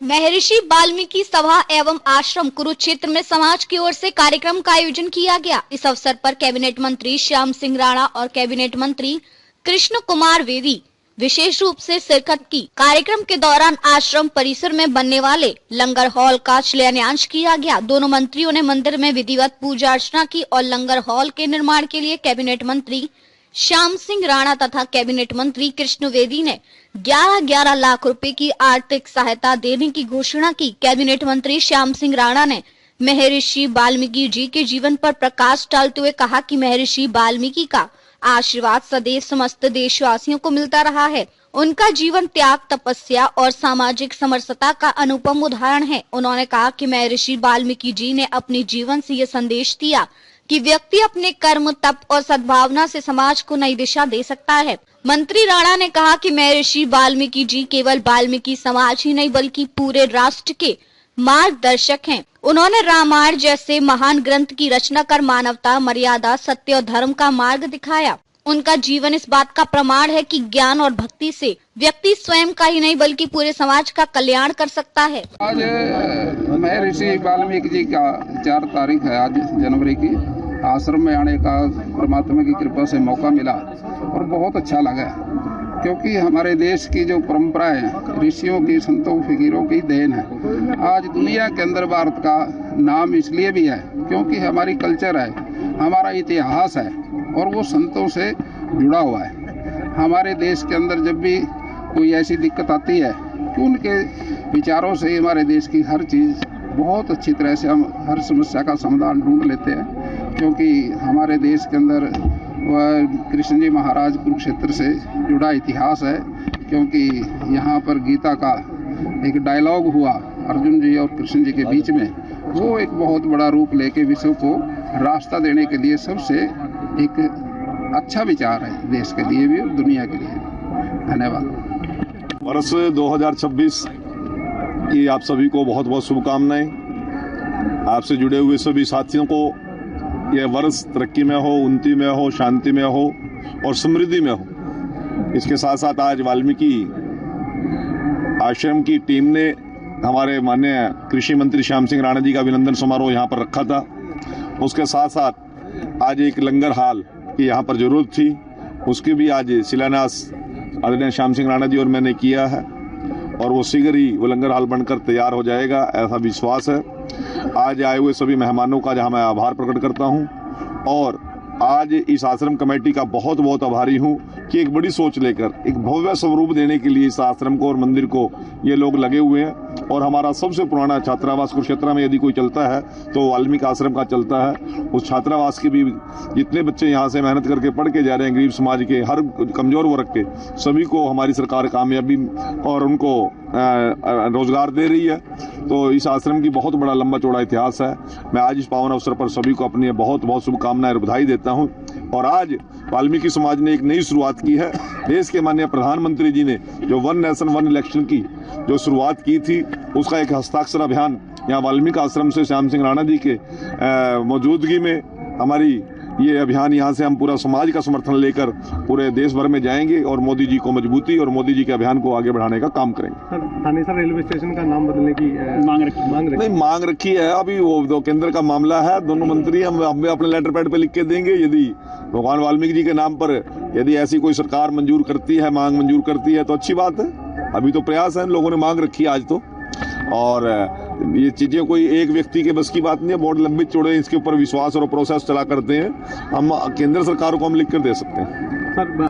महर्षि वाल्मीकि सभा एवं आश्रम कुरुक्षेत्र में समाज की ओर से कार्यक्रम का आयोजन किया गया। इस अवसर पर कैबिनेट मंत्री श्याम सिंह राणा और कैबिनेट मंत्री कृष्ण कुमार बेदी विशेष रूप से शिरकत की। कार्यक्रम के दौरान आश्रम परिसर में बनने वाले लंगर हॉल का शिलान्यास किया गया। दोनों मंत्रियों ने मंदिर में विधिवत पूजा अर्चना की और लंगर हॉल के निर्माण के लिए कैबिनेट मंत्री श्याम सिंह राणा तथा कैबिनेट मंत्री कृष्ण बेदी ने 11-11 लाख रुपए की आर्थिक सहायता देने की घोषणा की। कैबिनेट मंत्री श्याम सिंह राणा ने महर्षि वाल्मीकि जी के जीवन पर प्रकाश डालते हुए कहा कि महर्षि वाल्मीकि का आशीर्वाद सदैव समस्त देशवासियों को मिलता रहा है। उनका जीवन त्याग, तपस्या और सामाजिक समरसता का अनुपम उदाहरण है। उन्होंने कहा कि महर्षि वाल्मीकि जी ने अपने जीवन से ये संदेश दिया कि व्यक्ति अपने कर्म, तप और सद्भावना से समाज को नई दिशा दे सकता है। मंत्री राणा ने कहा कि महर्षि वाल्मीकि जी केवल वाल्मीकि समाज ही नहीं बल्कि पूरे राष्ट्र के मार्गदर्शक हैं। उन्होंने रामायण जैसे महान ग्रंथ की रचना कर मानवता, मर्यादा, सत्य और धर्म का मार्ग दिखाया। उनका जीवन इस बात का प्रमाण है कि ज्ञान और भक्ति से व्यक्ति स्वयं का ही नहीं बल्कि पूरे समाज का कल्याण कर सकता है। आज महर्षि वाल्मीकि जी का 4 तारीख है, आज जनवरी की। आश्रम में आने का परमात्मा की कृपा से मौका मिला और बहुत अच्छा लगा, क्योंकि हमारे देश की जो परंपराएं ऋषियों की, संतों, फकीरों की देन है। आज दुनिया के अंदर भारत का नाम इसलिए भी है क्योंकि हमारी कल्चर है, हमारा इतिहास है और वो संतों से जुड़ा हुआ है। हमारे देश के अंदर जब भी कोई ऐसी दिक्कत आती है कि उनके विचारों से हमारे देश की हर चीज़ बहुत अच्छी तरह से हम हर समस्या का समाधान ढूंढ लेते हैं, क्योंकि हमारे देश के अंदर कृष्ण जी महाराज कुरुक्षेत्र से जुड़ा इतिहास है। क्योंकि यहाँ पर गीता का एक डायलॉग हुआ अर्जुन जी और कृष्ण जी के बीच में, वो एक बहुत बड़ा रूप लेके विश्व को रास्ता देने के लिए सबसे एक अच्छा विचार है, देश के लिए भी और दुनिया के लिए। धन्यवाद। वर्ष 2026 की आप सभी को बहुत बहुत शुभकामनाएं। आपसे जुड़े हुए सभी साथियों को यह वर्ष तरक्की में हो, उन्नति में हो, शांति में हो और समृद्धि में हो। इसके साथ साथ आज वाल्मीकि आश्रम की टीम ने हमारे माननीय कृषि मंत्री श्याम सिंह राणा जी का अभिनंदन समारोह यहाँ पर रखा था। उसके साथ साथ आज एक लंगर हाल की यहाँ पर जरूरत थी, उसकी भी आज शिलान्यास आदरणीय श्याम सिंह राणा जी और मैंने किया है और वो शीघ्र ही वो लंगर हाल बनकर तैयार हो जाएगा, ऐसा विश्वास है। आज आए हुए सभी मेहमानों का जहां मैं आभार प्रकट करता हूं और आज इस आश्रम कमेटी का बहुत बहुत आभारी हूं कि एक बड़ी सोच लेकर एक भव्य स्वरूप देने के लिए इस आश्रम को और मंदिर को ये लोग लगे हुए हैं। और हमारा सबसे पुराना छात्रावास कुरुक्षेत्र में यदि कोई चलता है तो वाल्मीकि आश्रम का चलता है। उस छात्रावास के भी जितने बच्चे यहाँ से मेहनत करके पढ़ के जा रहे हैं, गरीब समाज के, हर कमजोर वर्ग के, सभी को हमारी सरकार कामयाबी और उनको रोजगार दे रही है। तो इस आश्रम की बहुत बड़ा लंबा चौड़ा इतिहास है। मैं आज इस पावन अवसर पर सभी को अपनी बहुत बहुत शुभकामनाएं और बधाई देता हूं। और आज वाल्मीकि समाज ने एक नई शुरुआत की है। देश के माननीय प्रधानमंत्री जी ने जो 1 नेशन 1 इलेक्शन की जो शुरुआत की थी, उसका एक हस्ताक्षर अभियान यहाँ वाल्मीकि आश्रम से श्याम सिंह राणा जी के मौजूदगी में हमारी ये अभियान यहाँ से हम पूरा समाज का समर्थन लेकर पूरे देश भर में जाएंगे और मोदी जी को मजबूती और मोदी जी के अभियान को आगे बढ़ाने का काम करेंगे। थानेसर रेलवे स्टेशन का नाम बदलने की मांग रखी है। अभी वो तो केंद्र का मामला है, दोनों मंत्री हम अपने लेटर पैड पे लिख के देंगे। यदि भगवान वाल्मीकि जी के नाम पर यदि ऐसी कोई सरकार मंजूर करती है, मांग मंजूर करती है तो अच्छी बात है। अभी तो प्रयास है, लोगों ने मांग रखी है आज तो। और ये चीजें कोई एक व्यक्ति के बस की बात नहीं है, बहुत लंबे चौड़े इसके ऊपर विश्वास और प्रोसेस चला करते हैं। हम केंद्र सरकार को हम लिख कर दे सकते हैं।